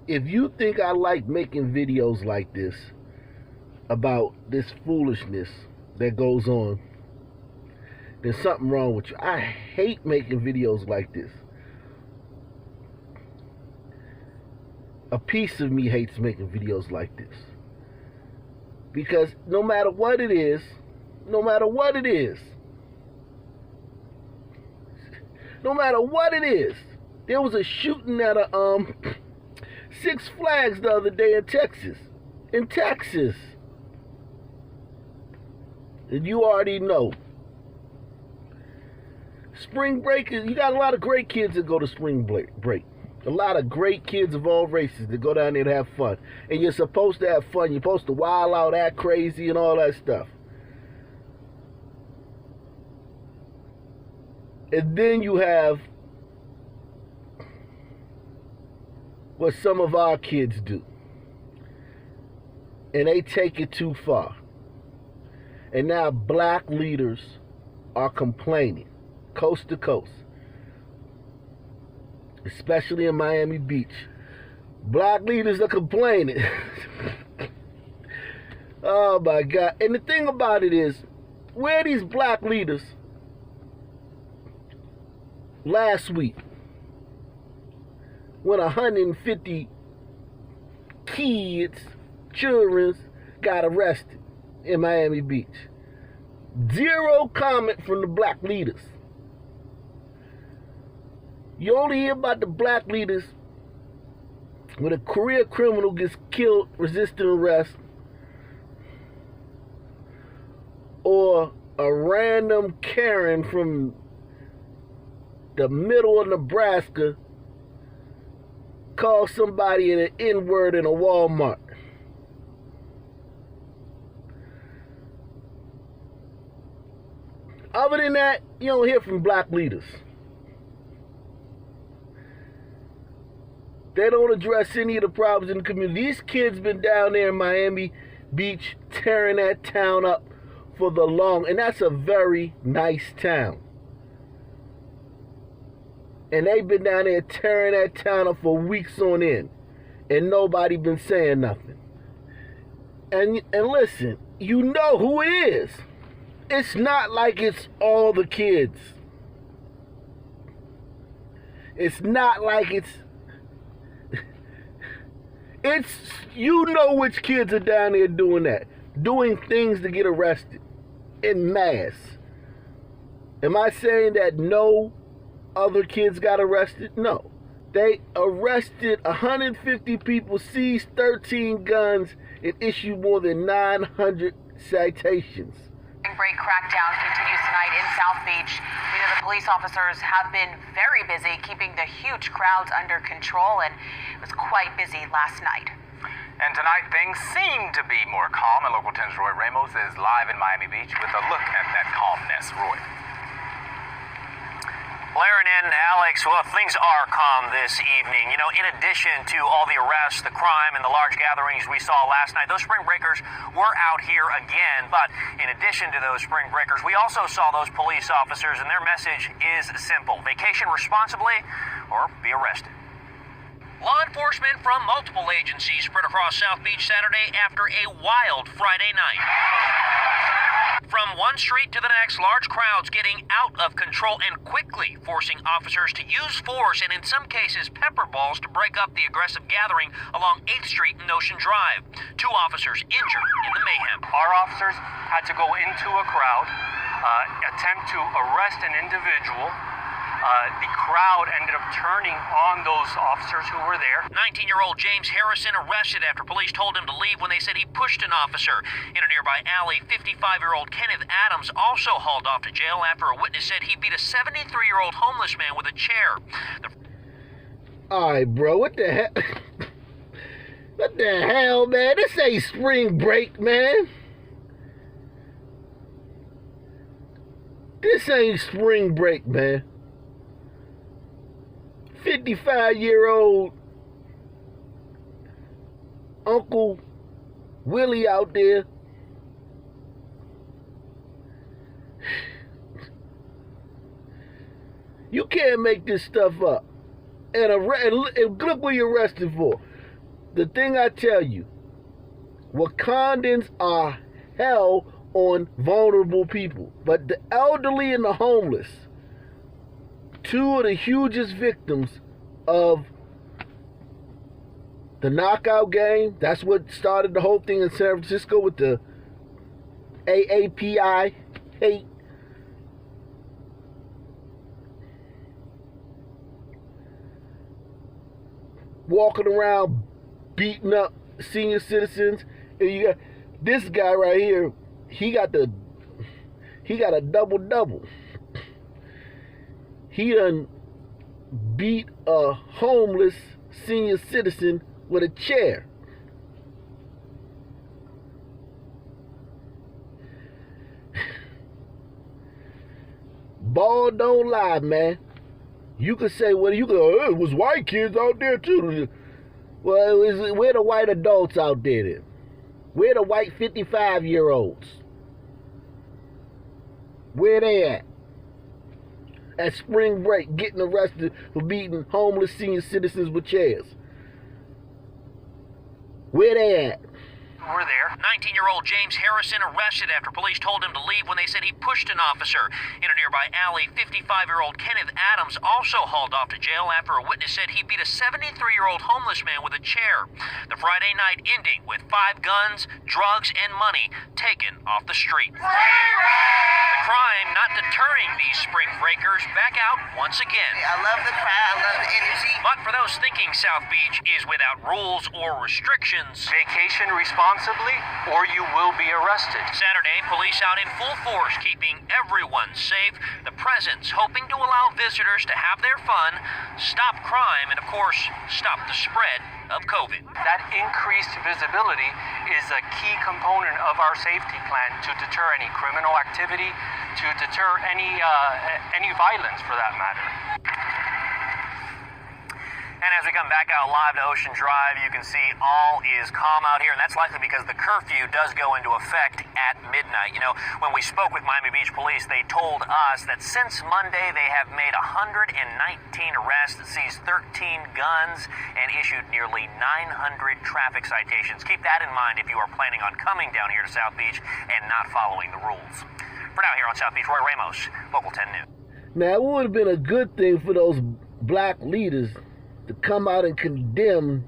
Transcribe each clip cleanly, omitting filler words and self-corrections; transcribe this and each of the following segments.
if you think I like making videos like this about this foolishness that goes on, there's something wrong with you. I hate making videos like this. A piece of me hates making videos like this. Because no matter what it is, there was a shooting at a Six Flags the other day in Texas. And you already know. Spring break, you got a lot of great kids that go to spring break. A lot of great kids of all races that go down there to have fun. And you're supposed to have fun. You're supposed to wild out, act crazy, and all that stuff. And then you have what some of our kids do. And they take it too far. And now black leaders are complaining, coast to coast. Especially in Miami Beach. Black leaders are complaining. Oh my God. And the thing about it is, where are these black leaders last week when 150 children got arrested in Miami Beach? Zero comment from the black leaders. You only hear about the black leaders when a career criminal gets killed resisting arrest, or a random Karen from the middle of Nebraska calls somebody an N-word in a Walmart. Other than that, you don't hear from black leaders. They don't address any of the problems in the community. These kids been down there in Miami Beach tearing that town up for the long, and that's a very nice town. And they've been down there tearing that town up for weeks on end, and nobody been saying nothing. And listen, you know who it is. It's not like it's all the kids. It's not like it's, you know which kids are down there doing that. Doing things to get arrested en masse. Am I saying that no other kids got arrested? No. They arrested 150 people, seized 13 guns, and issued more than 900 citations. Break crackdown continues tonight in South Beach. We know the police officers have been very busy keeping the huge crowds under control, and it was quite busy last night. And tonight things seem to be more calm, and Local 10's Roy Ramos is live in Miami Beach with a look at that calmness. Roy. Laren and Alex, well, things are calm this evening. You know, in addition to all the arrests, the crime, and the large gatherings we saw last night, those spring breakers were out here again. But in addition to those spring breakers, we also saw those police officers, and their message is simple: vacation responsibly or be arrested. Law enforcement from multiple agencies spread across South Beach Saturday after a wild Friday night. From one street to the next, large crowds getting out of control and quickly forcing officers to use force and, in some cases, pepper balls to break up the aggressive gathering along 8th Street and Ocean Drive. 2 officers injured in the mayhem. Our officers had to go into a crowd, attempt to arrest an individual. The crowd ended up turning on those officers who were there. 19-year-old James Harrison arrested after police told him to leave when they said he pushed an officer. In a nearby alley, 55-year-old Kenneth Adams also hauled off to jail after a witness said he beat a 73-year-old homeless man with a chair. All right, bro, what the hell? What the hell, man? This ain't spring break, man. This ain't spring break, man. 55-year-old Uncle Willie out there. You can't make this stuff up. And look what you're arrested for. the thing I tell you, Wakandans are hell on vulnerable people. But the elderly and the homeless, two of the hugest victims of the knockout game. That's what started the whole thing in San Francisco with the AAPI hate. Walking around beating up senior citizens. And you got this guy right here, he got a double. He done beat a homeless senior citizen with a chair. Ball don't lie, man. You could say, well, you could, oh, it was white kids out there too. Well, we're the white adults out there then. We're the white 55-year-olds. Where they at? At spring break, getting arrested for beating homeless senior citizens with chairs. Where they at? We're there. 19-year-old James Harrison arrested after police told him to leave when they said he pushed an officer. In a nearby alley, 55-year-old Kenneth Adams also hauled off to jail after a witness said he beat a 73-year-old homeless man with a chair. The Friday night ending with 5 guns, drugs, and money taken off the street. The crime not deterring these spring breakers back out once again. I love the crowd, I love the energy. But for those thinking South Beach is without rules or restrictions, Vacation responsibly, or you will be arrested. Saturday, police out in full force, keeping everyone safe. The presence hoping to allow visitors to have their fun, stop crime, and of course, stop the spread of COVID. That increased visibility is a key component of our safety plan to deter any criminal activity, to deter any violence for that matter. And as we come back out live to Ocean Drive, you can see all is calm out here, and that's likely because the curfew does go into effect at midnight. You know, when we spoke with Miami Beach Police, they told us that since Monday, they have made 119 arrests, seized 13 guns, and issued nearly 900 traffic citations. Keep that in mind if you are planning on coming down here to South Beach and not following the rules. For now, here on South Beach, Roy Ramos, Local 10 News. Now, it would have been a good thing for those black leaders to come out and condemn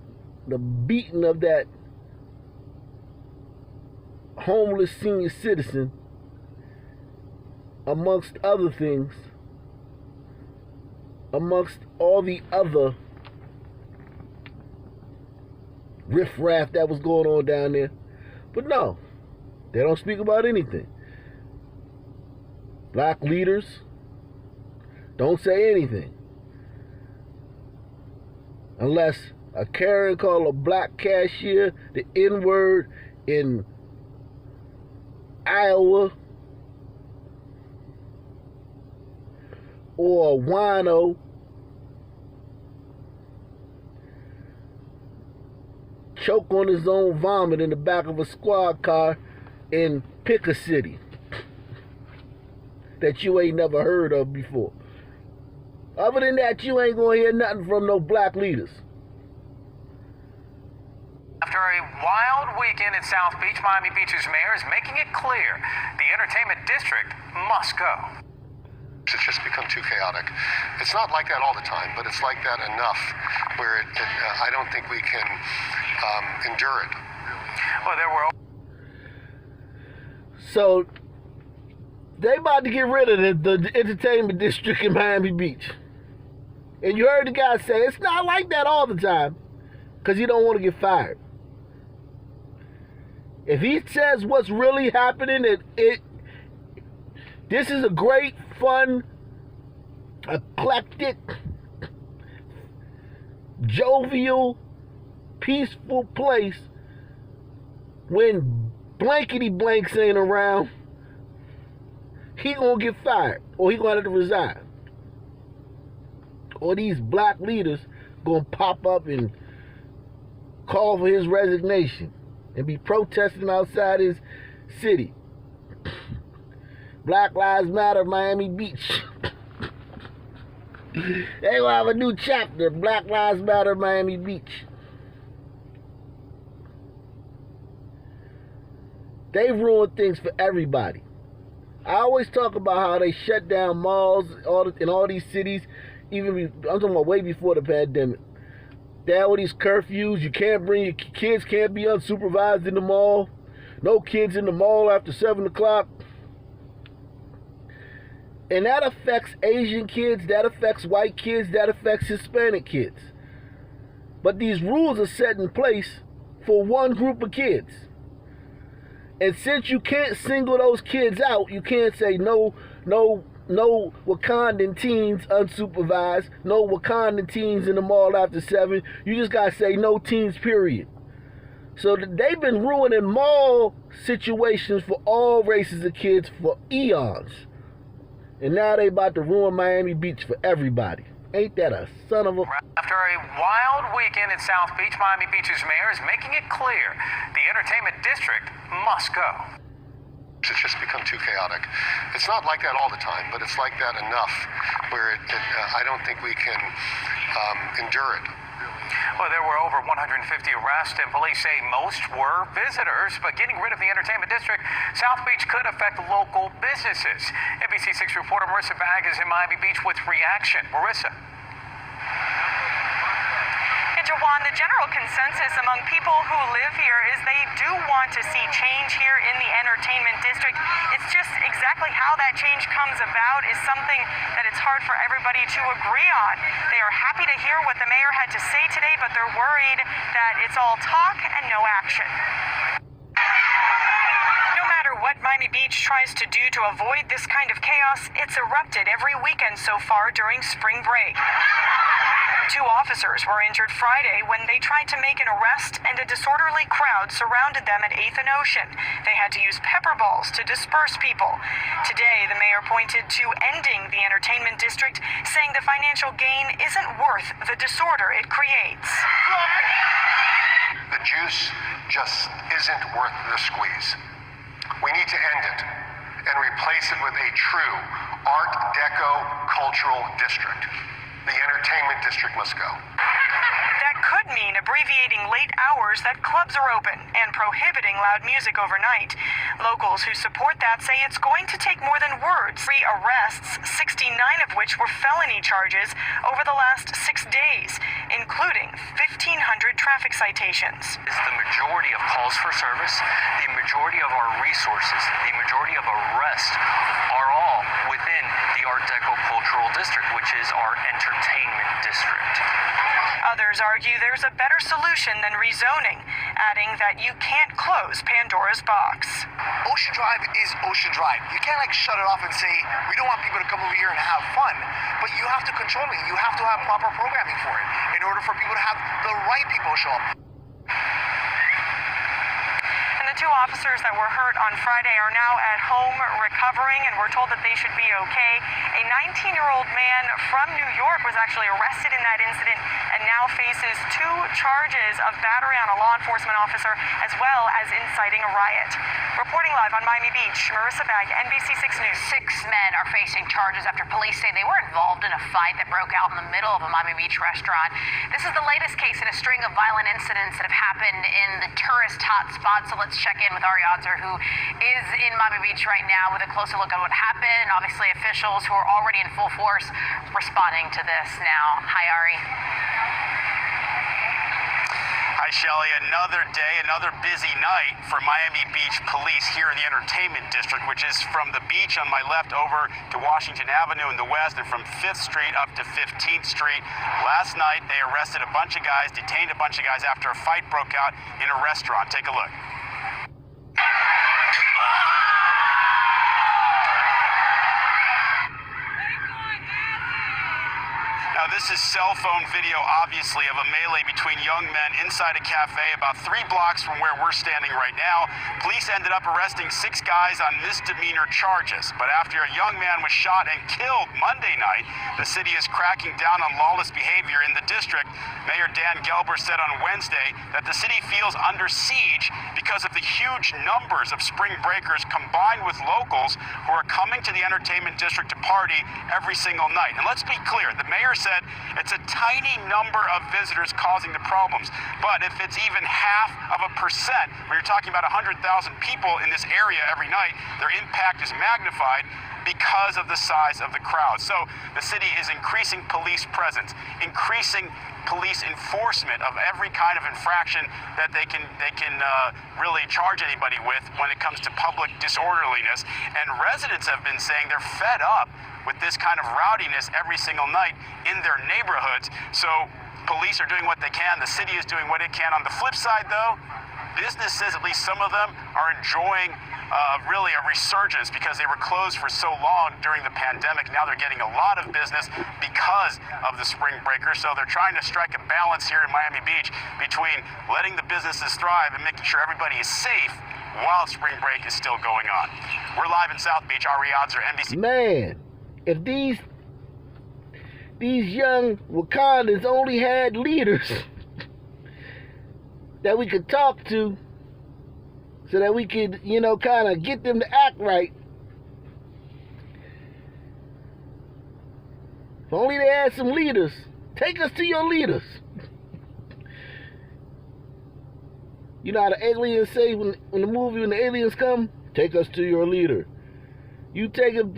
the beating of that homeless senior citizen, amongst other things, amongst all the other riffraff that was going on down there. But no, they don't speak about anything. Black leaders don't say anything. Unless a Karen called a black cashier the N-word in Iowa, or a wino choke on his own vomit in the back of a squad car in Picker City that you ain't never heard of before. Other than that, you ain't gonna hear nothing from no black leaders. After a wild weekend in South Beach, Miami Beach's mayor is making it clear the entertainment district must go. It's just become too chaotic. It's not like that all the time, but it's like that enough where I don't think we can endure it. Well, there were... So, they about to get rid of the entertainment district in Miami Beach. And you heard the guy say, it's not like that all the time, because he don't want to get fired. If he says what's really happening, this is a great, fun, eclectic, jovial, peaceful place when blankety blanks ain't around, he gonna get fired, or he gonna have to resign. Or these black leaders gonna pop up and call for his resignation and be protesting outside his city. Black Lives Matter, Miami Beach. They gonna have a new chapter, Black Lives Matter, Miami Beach. They ruin things for everybody. I always talk about how they shut down malls in all these cities. I'm talking about way before the pandemic. They had all these curfews. You can't bring your kids, can't be unsupervised in the mall. No kids in the mall after 7 o'clock. And that affects Asian kids, that affects white kids, that affects Hispanic kids. But these rules are set in place for one group of kids. And since you can't single those kids out, you can't say no Wakandan teens unsupervised, no Wakandan teens in the mall after 7. You just gotta say no teens, period. So they've been ruining mall situations for all races of kids for eons. And now they about to ruin Miami Beach for everybody. Ain't that a son of a... After a wild weekend in South Beach, Miami Beach's mayor is making it clear the entertainment district must go. It's just become too chaotic. It's not like that all the time, but it's like that enough where I don't think we can endure it. Well, there were over 150 arrests, and police say most were visitors. But getting rid of the entertainment district, South Beach could affect local businesses. NBC6 reporter Marissa Bagg is in Miami Beach with reaction. Marissa. Jawan, the general consensus among people who live here is they do want to see change here in the entertainment district. It's just exactly how that change comes about is something that it's hard for everybody to agree on. They are happy to hear what the mayor had to say today, but they're worried that it's all talk and no action. No matter what Miami Beach tries to do to avoid this kind of chaos, it's erupted every weekend so far during spring break. 2 officers were injured Friday when they tried to make an arrest and a disorderly crowd surrounded them at 8th and Ocean. They had to use pepper balls to disperse people. Today, the mayor pointed to ending the entertainment district, saying the financial gain isn't worth the disorder it creates. The juice just isn't worth the squeeze. We need to end it and replace it with a true Art Deco cultural district. The entertainment district must go. That could mean abbreviating late hours that clubs are open and prohibiting loud music overnight. Locals who support that say it's going to take more than words. 3 arrests, 69 of which were felony charges over the last 6 days, including 1,500 traffic citations. The majority of calls for service, the majority of our resources, the majority of arrests are all within the Art Deco Cultural District, which is our entertainment district. Others argue there's a better solution than rezoning, adding that you can't close Pandora's box. Ocean Drive is Ocean Drive. You can't shut it off and say, we don't want people to come over here and have fun. But you have to control it. You have to have proper programming for it in order for people to have the right people show up. And the 2 officers that were hurt on Friday are now at home recovering, and we're told that they should be okay. A 19-year-old man from New York was actually arrested in that incident and now faces 2 charges of battery on a law enforcement officer as well as inciting a riot. Reporting live on Miami Beach, Marissa Bagg, NBC6 News. 6 men are facing charges after police say they were involved in a fight that broke out in the middle of a Miami Beach restaurant. This is the latest case in a string of violent incidents that have happened in the tourist hotspot. So let's check in with Ari Odzer, who is in Miami Beach right now with a closer look at what happened, and obviously officials who are already in full force responding to this now. Hi, Ari. Hi, Shelley. Another day, another busy night for Miami Beach police here in the entertainment district, which is from the beach on my left over to Washington Avenue in the west, and from 5th Street up to 15th Street. Last night, they arrested a bunch of guys, detained a bunch of guys after a fight broke out in a restaurant. Take a look. Now, this is cell phone video, obviously, of a melee between young men inside a cafe about 3 blocks from where we're standing right now. Police ended up arresting 6 guys on misdemeanor charges. But after a young man was shot and killed Monday night, the city is cracking down on lawless behavior in the district. Mayor Dan Gelber said on Wednesday that the city feels under siege because of the huge numbers of spring breakers combined with locals who are coming to the entertainment district to party every single night. And let's be clear, the mayor said it's a tiny number of visitors causing the problems. But if it's even half of a percent, when you're talking about 100,000 people in this area every night, their impact is magnified because of the size of the crowd. So the city is increasing police presence, increasing police enforcement of every kind of infraction that they can really charge anybody with when it comes to public disorderliness. And residents have been saying they're fed up with this kind of rowdiness every single night in their neighborhoods. So police are doing what they can. The city is doing what it can. On the flip side, though, businesses, at least some of them, are enjoying really a resurgence because they were closed for so long during the pandemic. Now they're getting a lot of business because of the spring breakers. So they're trying to strike a balance here in Miami Beach between letting the businesses thrive and making sure everybody is safe while spring break is still going on. We're live in South Beach. Ari Odds are NBC. Man, if these young Wakandans only had leaders that we could talk to, so that we could, kind of get them to act right. If only they had some leaders. Take us to your leaders. You know how the aliens say when the movie, when the aliens come? Take us to your leader. You take them,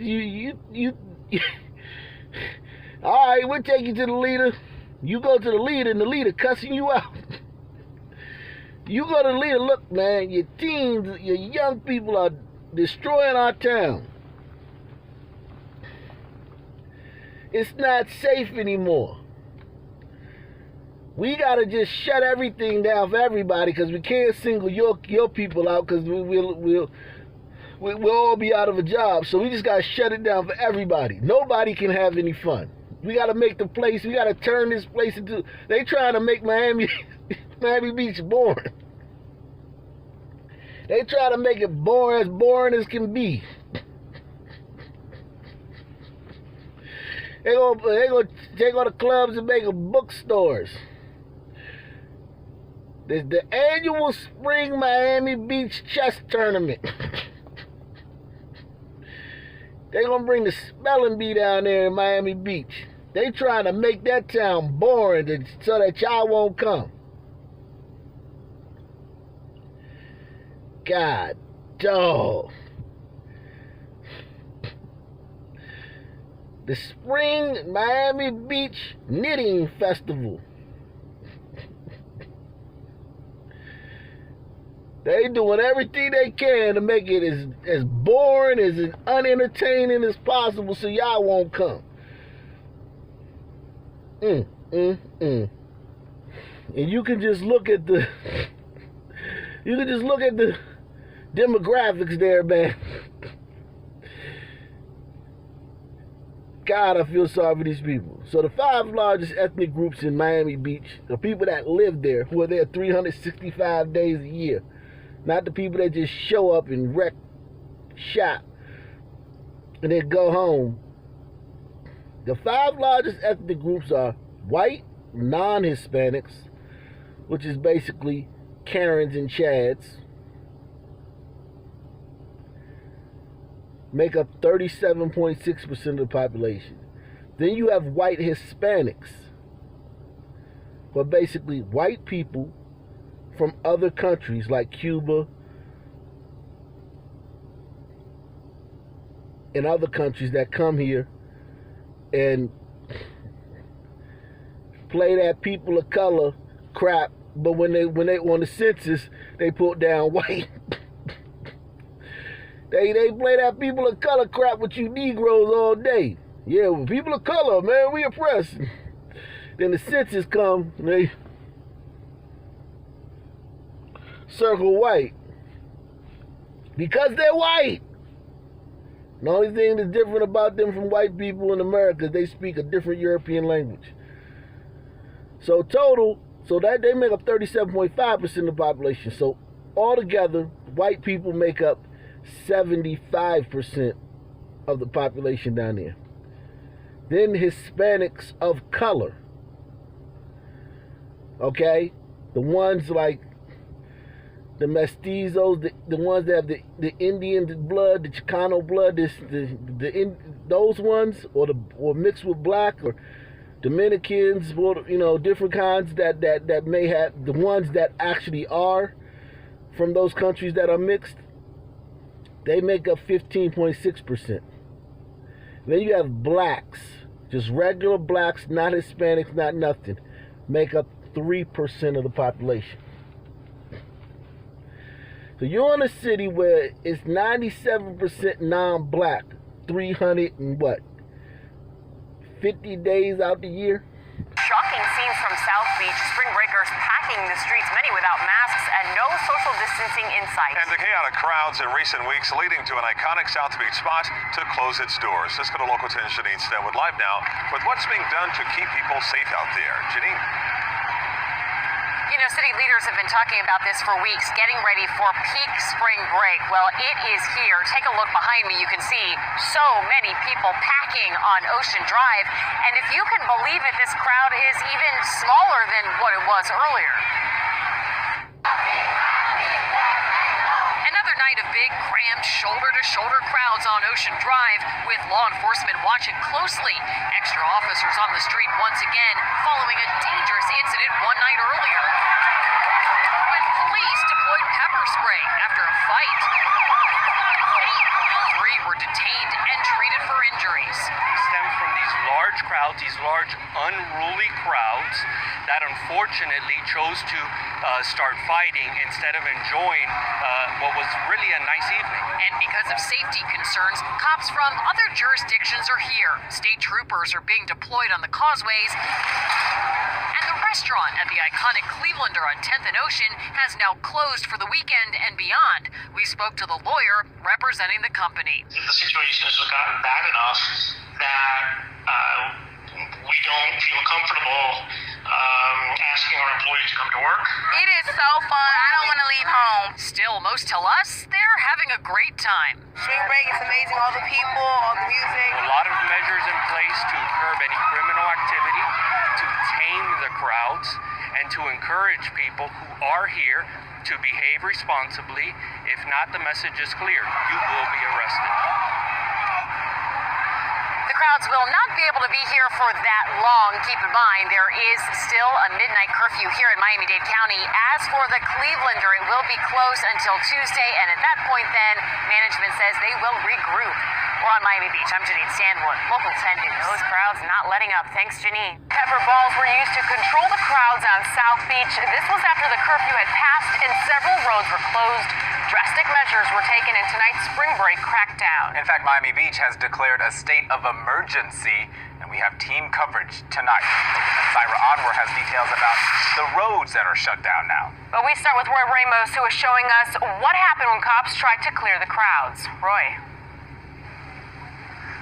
all right, we'll take you to the leader. You go to the leader and the leader cussing you out. You go to the leader, look, man, your teens, your young people are destroying our town. It's not safe anymore. We got to just shut everything down for everybody because we can't single your people out because we'll all be out of a job. So we just got to shut it down for everybody. Nobody can have any fun. We got to make the place, we got to turn this place into, they trying to make Miami Beach boring. They try to make it boring as can be. They gonna take all the clubs and make them bookstores. There's the annual Spring Miami Beach Chess Tournament. They gonna bring the spelling bee down there in Miami Beach. They trying to make that town boring so that y'all won't come. God, dog. The Spring Miami Beach Knitting Festival. They doing everything they can to make it as boring, as unentertaining as possible so y'all won't come. And you can just look at the demographics there, man. God, I feel sorry for these people. So the 5 largest ethnic groups in Miami Beach, the people that live there, who are there 365 days a year, not the people that just show up and wreck shop and then go home. The 5 largest ethnic groups are white, non-Hispanics, which is basically Karens and Chads, make up 37.6% of the population. Then you have white Hispanics, who are basically white people from other countries like Cuba and other countries that come here and play that people of color crap, but when they on the census they put down white. They play that people of color crap with you Negroes all day. Yeah, well, people of color, man, we oppressed. Then the census come, and they circle white. Because they're white. The only thing that's different about them from white people in America is they speak a different European language. So that they make up 37.5% of the population. So altogether, white people make up 75% of the population down there. Then Hispanics of color. Okay? The ones like the mestizos, the ones that have the Indian blood, the Chicano blood, those ones, or mixed with black, or Dominicans, different kinds that may have, the ones that actually are from those countries that are mixed, they make up 15.6%. Then you have blacks, just regular blacks, not Hispanics, not nothing, make up 3% of the population. So you're in a city where it's 97% non-black, 350 days out the year. Shocking scenes from South Beach. Spring breakers packing the streets, many without masks and no social distancing in sight. And the chaotic crowds in recent weeks leading to an iconic South Beach spot to close its doors. Let's go to local 10 Janine Stenwood live now with what's being done to keep people safe out there. Janine. You know, city leaders have been talking about this for weeks, getting ready for peak spring break. Well, it is here. Take a look behind me. You can see so many people packing on Ocean Drive. And if you can believe it, this crowd is even smaller than what it was earlier. Another night of big, crammed, shoulder-to-shoulder crowds on Ocean Drive, with law enforcement watching closely. Extra officers on the street once again, following a dangerous incident one night earlier, when police deployed pepper spray after a fight. 3 were detained and treated for injuries. Stem from these large crowds, these large unruly crowds that unfortunately chose to start fighting instead of enjoying what was really a nice evening. And because of safety concerns, cops from other jurisdictions are here. State troopers are being deployed on the causeways. And the restaurant at the iconic Clevelander on 10th and Ocean has now closed for the weekend and beyond. We spoke to the lawyer representing the company. If the situation has gotten bad enough that we don't feel comfortable asking our employees to come to work. It is so fun. I don't want to leave home. Still, most tell us they're having a great time. Spring break is amazing. All the people, all the music. A lot of measures in place to curb any criminal activity, to tame the crowds, and to encourage people who are here to behave responsibly. If not, the message is clear. You will be arrested. The crowds will not be able to be here for that long. Keep in mind, there is still a midnight curfew here in Miami-Dade County. As for the Clevelander, it will be closed until Tuesday, and at that point then, management says they will regroup. We're on Miami Beach. I'm Janine Stenwood, Local 10 News. Those crowds not letting up. Thanks, Janine. Pepper balls were used to control the crowds on South Beach. This was after the curfew had passed and several roads were closed. Drastic measures were taken in tonight's spring break crackdown. In fact, Miami Beach has declared a state of emergency, and we have team coverage tonight. Syra Anwar has details about the roads that are shut down now. But we start with Roy Ramos, who is showing us what happened when cops tried to clear the crowds. Roy.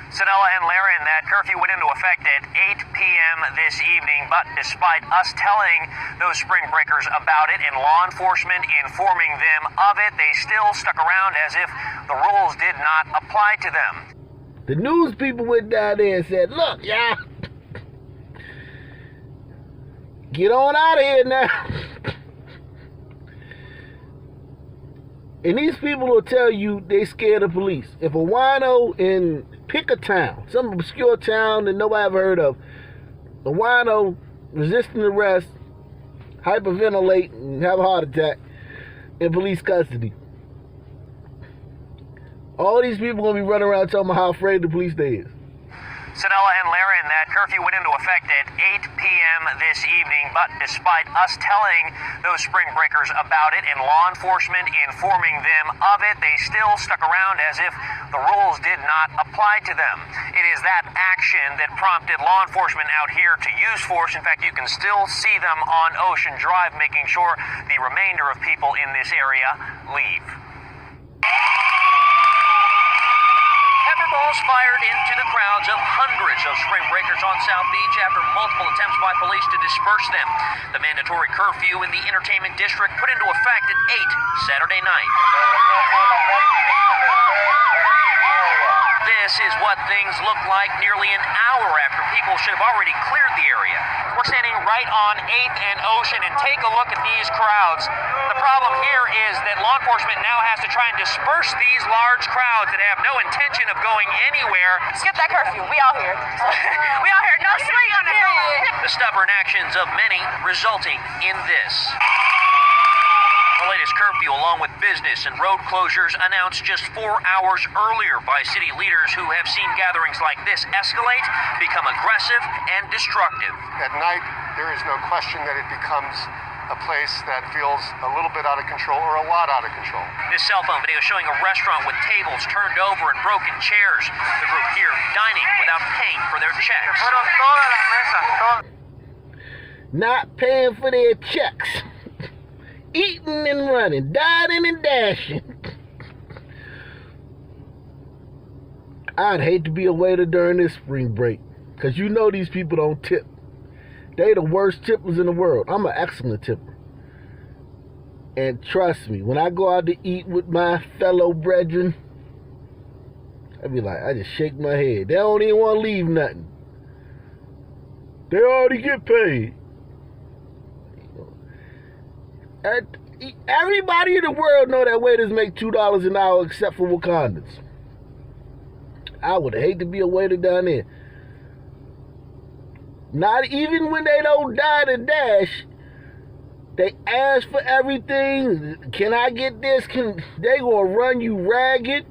Sonella and Laren, that curfew went into effect at 8 p.m. this evening, but despite us telling those spring breakers about it and law enforcement informing them of it, they still stuck around as if the rules did not apply to them. The news people went down there and said, look, y'all, get on out of here now. And these people will tell you they scared of police. If a wino in pick a town, some obscure town that nobody ever heard of, a wino resisting arrest, hyperventilate, and have a heart attack in police custody. All these people gonna be running around talking about how afraid the police they is. Sonella and Laren, that curfew went into effect at 8 p.m. this evening, but despite us telling those spring breakers about it and law enforcement informing them of it, they still stuck around as if the rules did not apply to them. It is that action that prompted law enforcement out here to use force. In fact, you can still see them on Ocean Drive, making sure the remainder of people in this area leave. Balls fired into the crowds of hundreds of spring breakers on South Beach after multiple attempts by police to disperse them. The mandatory curfew in the entertainment district put into effect at 8 Saturday night. This is what things look like nearly an hour after people should have already cleared the area. We're standing right on 8th and Ocean, and take a look at these crowds. The problem here is that law enforcement now has to try and disperse these large crowds that have no intention of going anywhere. Skip that curfew. We out here. We out here. No sleep on it. The stubborn actions of many resulting in this. The latest curfew, along with business and road closures, announced just 4 hours earlier by city leaders who have seen gatherings like this escalate, become aggressive, and destructive. At night, there is no question that it becomes a place that feels a little bit out of control or a lot out of control. This cell phone video showing a restaurant with tables turned over and broken chairs. The group here dining without paying for their checks. Not paying for their checks. Eating and running, dining and dashing. I'd hate to be a waiter during this spring break, because you know these people don't tip. They the worst tippers in the world. I'm an excellent tipper. And trust me, when I go out to eat with my fellow brethren, I be like, I just shake my head. They don't even want to leave nothing. They already get paid. Everybody in the world know that waiters make $2 an hour except for Wakandans. I would hate to be a waiter down there. Not even when they don't dine and dash. They ask for everything. Can I get this? They gonna run you ragged.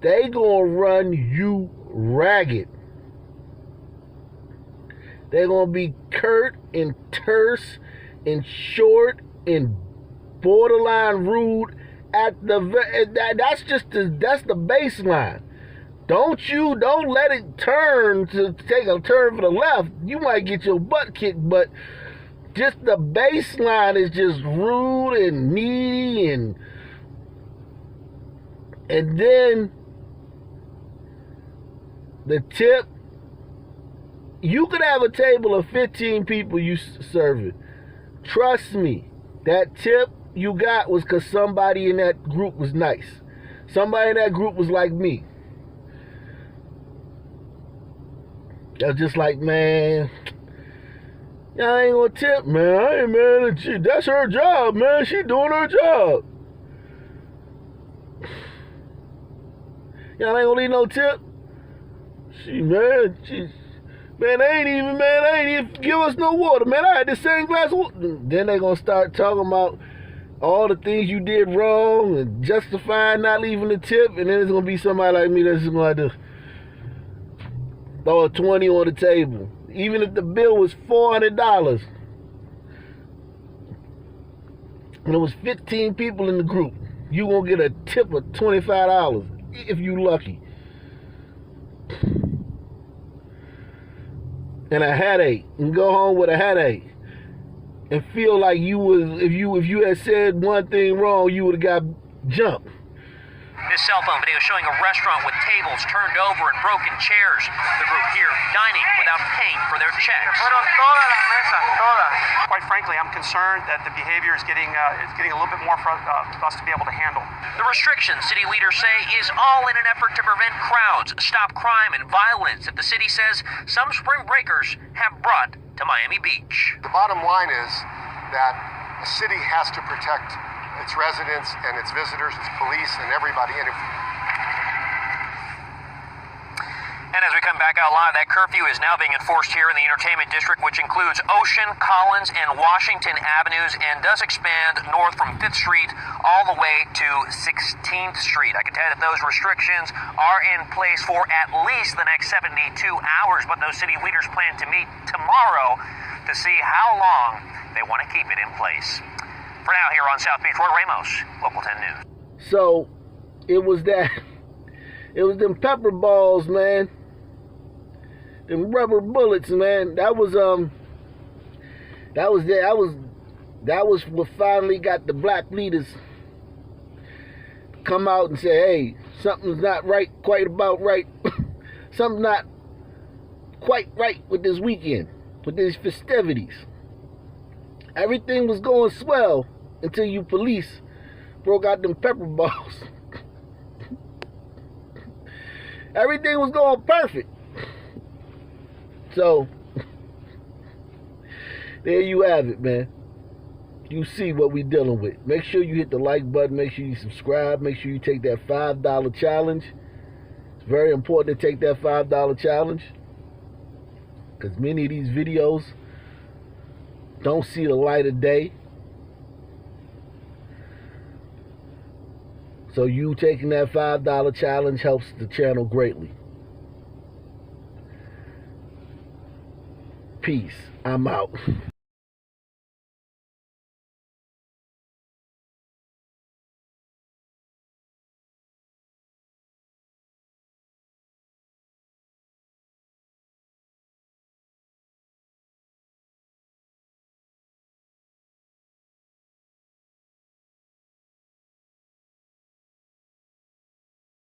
They gonna run you ragged. They're gonna be curt and terse and short and borderline rude at that's the baseline. Don't let it turn to take a turn for the left. You might get your butt kicked, but just the baseline is just rude and needy, and then the tip. You could have a table of 15 people you serve it. Trust me, that tip you got was because somebody in that group was nice. Somebody in that group was like me. They're just like, man, y'all ain't gonna tip, man. I ain't mad at you. That's her job, man. She doing her job. Y'all ain't gonna leave no tip? Man, they ain't even give us no water, man. I had the same glass of water. Then they gonna start talking about all the things you did wrong and justifying not leaving the tip, and then it's gonna be somebody like me that's gonna have to throw a 20 on the table. Even if the bill was $400. And there was 15 people in the group, you gonna get a tip of $25 if you lucky. And a headache, and go home with a headache, and feel like you was if you had said one thing wrong, you would have got jumped. This cell phone video showing a restaurant with tables turned over and broken chairs. The group here dining without paying for their checks. Quite frankly, I'm concerned that the behavior is getting a little bit more for us to be able to handle. The restrictions, city leaders say, is all in an effort to prevent crowds, stop crime and violence that the city says some spring breakers have brought to Miami Beach. The bottom line is that a city has to protect its residents and its visitors, its police, and everybody. And as we come back out live, that curfew is now being enforced here in the entertainment district, which includes Ocean, Collins, and Washington Avenues, and does expand north from 5th Street all the way to 16th Street. I can tell you that those restrictions are in place for at least the next 72 hours, but those city leaders plan to meet tomorrow to see how long they want to keep it in place. For now, here on South Beach, Roy Ramos, Local 10 News. So, it was them pepper balls, man. Them rubber bullets, man. That was what finally got the black leaders come out and say, hey, something's not right, quite about right. Something's not quite right with this weekend, with these festivities. Everything was going swell until you police broke out them pepper balls. Everything was going perfect. So, there you have it, man. You see what we dealing with. Make sure you hit the like button. Make sure you subscribe. Make sure you take that $5 challenge. It's very important to take that $5 challenge, because many of these videos don't see the light of day. So you taking that $5 challenge helps the channel greatly. Peace. I'm out.